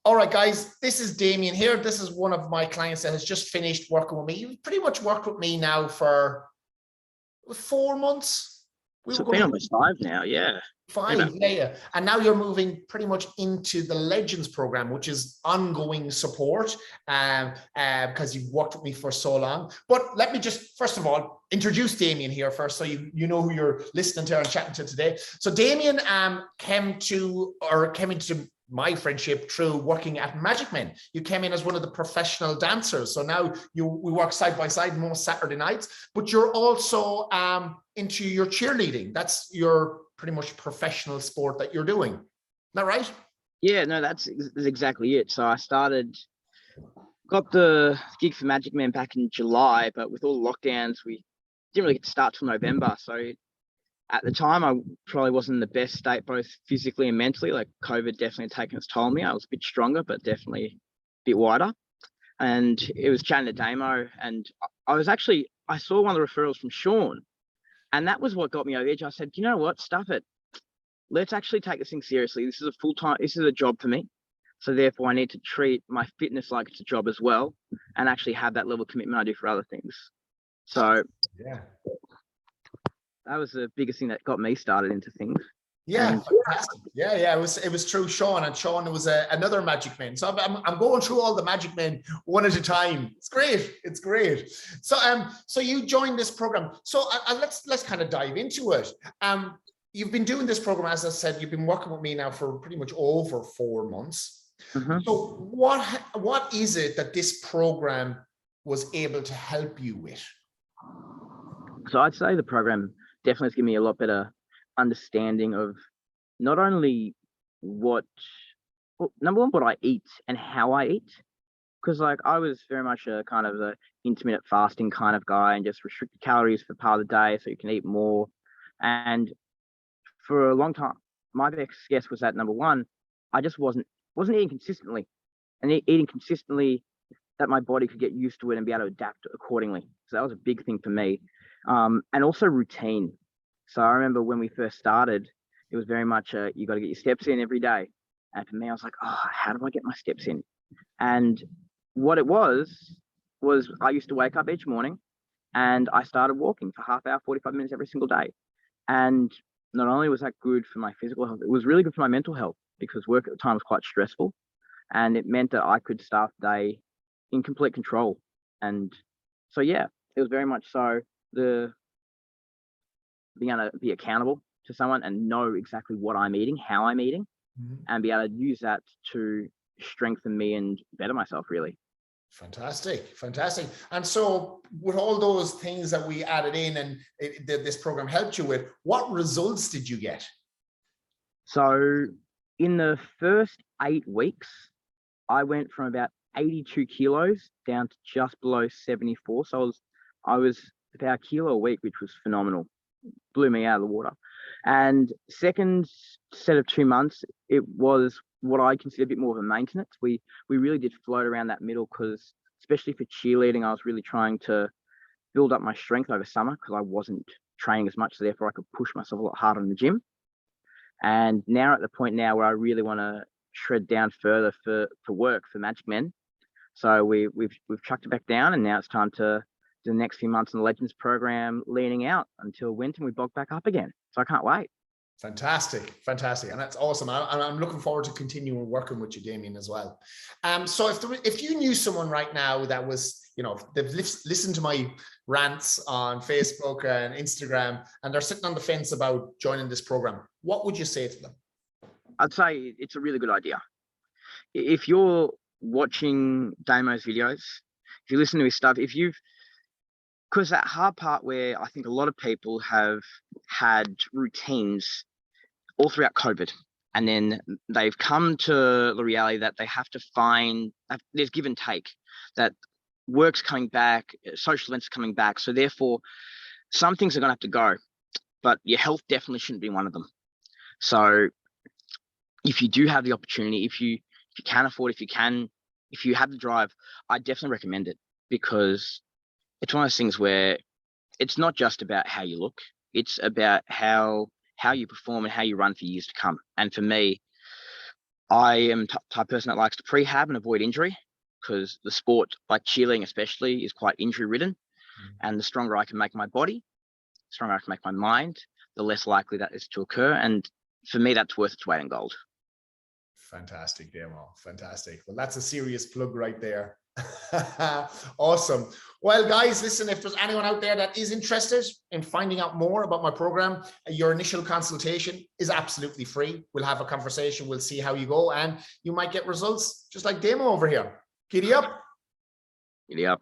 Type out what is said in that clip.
All right, guys, this is Damien here. This is one of my clients that has just finished working with me. You've pretty much worked with me now for 4 months. So it's been almost 5 now, yeah. 5, yeah. And now you're moving pretty much into the Legends program, which is ongoing support because you've worked with me for so long. But let me just, first of all, introduce Damien here first, so you know who you're listening to and chatting to today. So Damien came into my friendship through working at Magic Men. You came in as one of the professional dancers. So now we work side by side most Saturday nights, but you're also into your cheerleading. That's your pretty much professional sport that you're doing. Is that right? Yeah, no, that's exactly it. So I got the gig for Magic Men back in July, but with all the lockdowns, we didn't really get to start till November. So at the time, I probably wasn't in the best state, both physically and mentally. Like COVID definitely taken its toll on me. I was a bit stronger, but definitely a bit wider. And it was chatting to Damo, and I saw one of the referrals from Sean, and that was what got me over the edge. I said, you know what, stuff it. Let's actually take this thing seriously. This is a job for me. So therefore I need to treat my fitness like it's a job as well, and actually have that level of commitment I do for other things. So yeah, that was the biggest thing that got me started into things. Yeah, fantastic. Yeah. It was through Sean, and Sean was another Magic Man. So I'm going through all the Magic Men one at a time. It's great. It's great. So you joined this program. So let's kind of dive into it. You've been doing this program, as I said. You've been working with me now for pretty much over 4 months. Mm-hmm. So what is it that this program was able to help you with? So I'd say the program definitely has given me a lot better understanding of not only number one, what I eat and how I eat, because like I was very much a kind of the intermittent fasting kind of guy and just restricted calories for part of the day so you can eat more. And for a long time, my best guess was that number one, I just wasn't eating consistently, and eating consistently that my body could get used to it and be able to adapt accordingly. So that was a big thing for me, and also routine. So I remember when we first started, it was very much you got to get your steps in every day. And for me, I was like, oh, how do I get my steps in? And what it was I used to wake up each morning and I started walking for half hour, 45 minutes every single day. And not only was that good for my physical health, it was really good for my mental health, because work at the time was quite stressful. And it meant that I could start the day in complete control. And so, yeah, it was very much so being able to be accountable to someone and know exactly what I'm eating, how I'm eating, mm-hmm. and be able to use that to strengthen me and better myself, really. Fantastic. And so with all those things that we added in and this program helped you with, what results did you get? So in the first 8 weeks, I went from about 82 kilos down to just below 74. So I was about a kilo a week, which was phenomenal. Blew me out of the water. And second set of 2 months, it was what I consider a bit more of a maintenance. We really did float around that middle, because especially for cheerleading, I was really trying to build up my strength over summer because I wasn't training as much, so therefore I could push myself a lot harder in the gym. And now at the point now where I really want to shred down further for work for Magic Men. So we've chucked it back down, and now it's time to the next few months in the Legends program, leaning out until winter, and we bulk back up again. So I can't wait. Fantastic. And that's awesome. I'm looking forward to continuing working with you, Damien, as well. So if you knew someone right now that was, they've listened to my rants on Facebook and Instagram, and they're sitting on the fence about joining this program, what would you say to them? I'd say it's a really good idea. If you're watching Damo's videos, if you listen to his stuff, because that hard part where I think a lot of people have had routines all throughout COVID, and then they've come to the reality that they have to find, there's give and take, that work's coming back, social events are coming back. So therefore, some things are going to have to go, but your health definitely shouldn't be one of them. So if you do have the opportunity, if you can afford, if you have the drive, I definitely recommend it, because it's one of those things where it's not just about how you look, it's about how you perform and how you run for years to come. And for me, I am type of person that likes to prehab and avoid injury, because the sport, like cheerleading especially, is quite injury ridden. And the stronger I can make my body, the stronger I can make my mind, the less likely that is to occur. And for me, that's worth its weight in gold. Fantastic, Damo. Fantastic. Well, that's a serious plug right there. Awesome. Well, guys, listen, if there's anyone out there that is interested in finding out more about my program, your initial consultation is absolutely free. We'll have a conversation. We'll see how you go, and you might get results just like Damo over here. Giddy up. Giddy up.